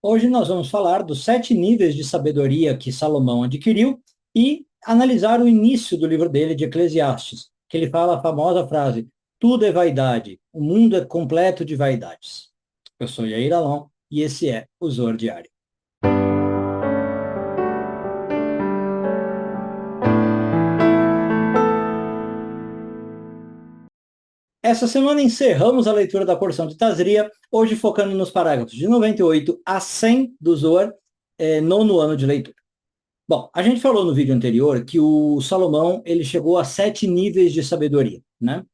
Hoje nós vamos falar dos 7 níveis de sabedoria que Salomão adquiriu e analisar o início do livro dele de Eclesiastes, que ele fala a famosa frase: tudo é vaidade, o mundo é completo de vaidades. Eu sou Yair Alon e esse é o Zoar Diário. Essa semana encerramos a leitura da porção de Tazria, hoje focando nos parágrafos de 98 a 100 do Zoar, nono ano de leitura. Bom, a gente falou no vídeo anterior que o Salomão ele chegou a 7 níveis de sabedoria, né?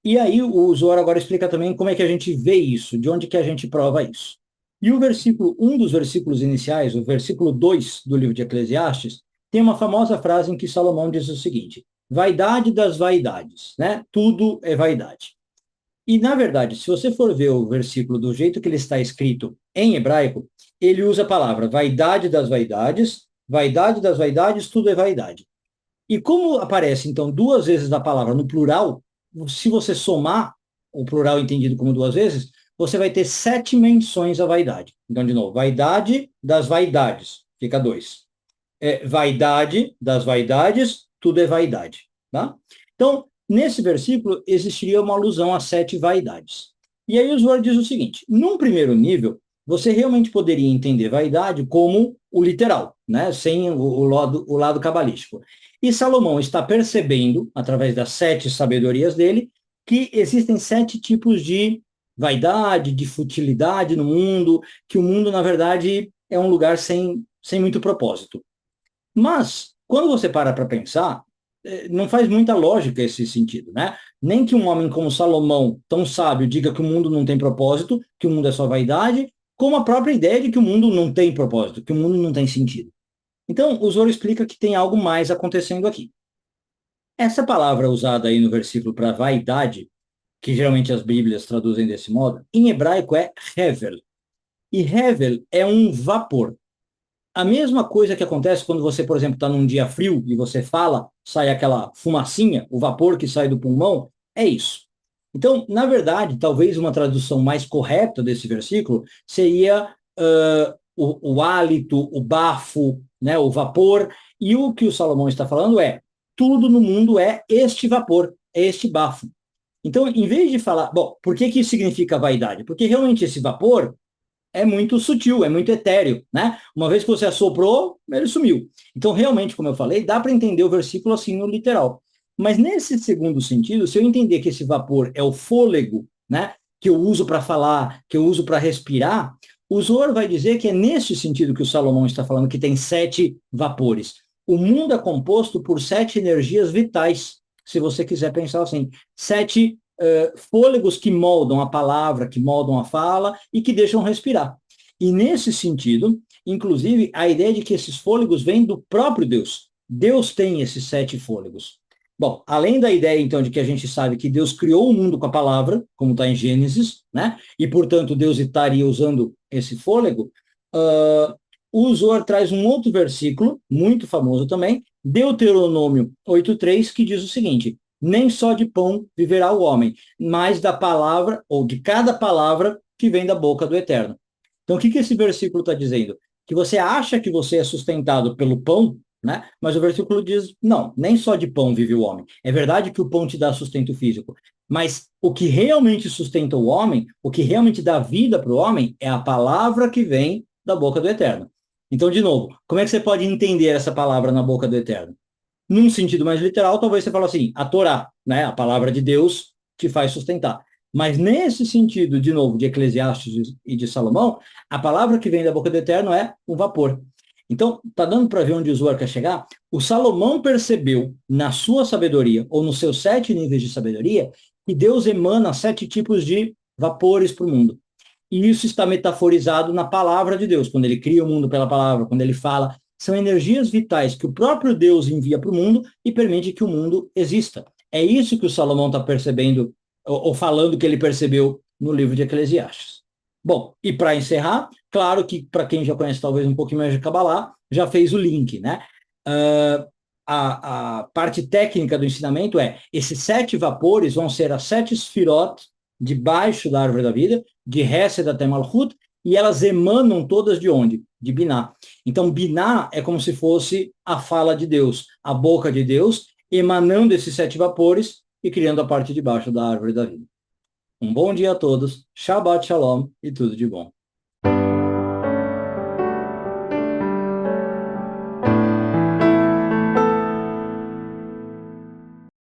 E aí o Zohar agora explica também como é que a gente vê isso, de onde que a gente prova isso. E o versículo, um dos versículos iniciais, o versículo 2 do livro de Eclesiastes, tem uma famosa frase em que Salomão diz o seguinte: vaidade das vaidades, né? Tudo é vaidade. E, na verdade, se você for ver o versículo do jeito que ele está escrito em hebraico, ele usa a palavra vaidade das vaidades, tudo é vaidade. E como aparece, então, duas vezes a palavra no plural, se você somar o plural entendido como duas vezes, você vai ter 7 menções à vaidade. Então, de novo, vaidade das vaidades, fica dois. Vaidade das vaidades, tudo é vaidade. Tá? Então, nesse versículo, existiria uma alusão a 7 vaidades. E aí o Zohar diz o seguinte: num primeiro nível, você realmente poderia entender vaidade como o literal, né? Sem o lado cabalístico. E Salomão está percebendo, através das 7 sabedorias dele, que existem 7 tipos de vaidade, de futilidade no mundo, que o mundo, na verdade, é um lugar sem muito propósito. Mas, quando você para pensar, não faz muita lógica esse sentido, né? Nem que um homem como Salomão, tão sábio, diga que o mundo não tem propósito, que o mundo é só vaidade, como a própria ideia de que o mundo não tem propósito, que o mundo não tem sentido. Então, o Zoro explica que tem algo mais acontecendo aqui. Essa palavra usada aí no versículo para vaidade, que geralmente as Bíblias traduzem desse modo, em hebraico é hevel. E hevel é um vapor. A mesma coisa que acontece quando você, por exemplo, está num dia frio e você fala, sai aquela fumacinha, o vapor que sai do pulmão, é isso. Então, na verdade, talvez uma tradução mais correta desse versículo seria o hálito, o bafo, né, o vapor, e o que o Salomão está falando é, tudo no mundo é este vapor, é este bafo. Então, em vez de falar, bom, por que que isso significa vaidade? Porque realmente esse vapor é muito sutil, é muito etéreo, né? Uma vez que você assoprou, ele sumiu. Então, realmente, como eu falei, dá para entender o versículo assim no literal. Mas nesse segundo sentido, se eu entender que esse vapor é o fôlego, né, que eu uso para falar, que eu uso para respirar, o Zohar vai dizer que é nesse sentido que o Salomão está falando, que tem 7 vapores. O mundo é composto por 7 energias vitais, se você quiser pensar assim. 7 fôlegos que moldam a palavra, que moldam a fala e que deixam respirar. E nesse sentido, inclusive, a ideia de que esses fôlegos vêm do próprio Deus. Deus tem esses 7 fôlegos. Bom, além da ideia, então, de que a gente sabe que Deus criou o mundo com a palavra, como está em Gênesis, né? E, portanto, Deus estaria usando esse fôlego, o Zohar traz um outro versículo, muito famoso também, Deuteronômio 8:3, que diz o seguinte: nem só de pão viverá o homem, mas da palavra, ou de cada palavra que vem da boca do Eterno. Então, o que esse versículo está dizendo? Que você acha que você é sustentado pelo pão, né? Mas o versículo diz, não, nem só de pão vive o homem. É verdade que o pão te dá sustento físico, mas o que realmente sustenta o homem, o que realmente dá vida para o homem, é a palavra que vem da boca do Eterno. Então, de novo, como é que você pode entender essa palavra na boca do Eterno? Num sentido mais literal, talvez você fale assim, a Torá, né, a palavra de Deus te faz sustentar. Mas nesse sentido, de novo, de Eclesiastes e de Salomão, a palavra que vem da boca do Eterno é um vapor. Então, tá dando para ver onde o Zohar quer chegar? O Salomão percebeu, na sua sabedoria, ou nos seus 7 níveis de sabedoria, que Deus emana 7 tipos de vapores para o mundo. E isso está metaforizado na palavra de Deus, quando ele cria o mundo pela palavra, quando ele fala, são energias vitais que o próprio Deus envia para o mundo e permite que o mundo exista. É isso que o Salomão está percebendo, ou falando que ele percebeu no livro de Eclesiastes. Bom, e para encerrar, claro que para quem já conhece talvez um pouquinho mais de Kabbalah, já fez o link, né? A parte técnica do ensinamento é, esses 7 vapores vão ser as 7 sfirot debaixo da árvore da vida, de Hesed até Malchut, e elas emanam todas de onde? De Biná. Então, Biná é como se fosse a fala de Deus, a boca de Deus, emanando esses 7 vapores e criando a parte de baixo da árvore da vida. Um bom dia a todos, Shabbat Shalom e tudo de bom.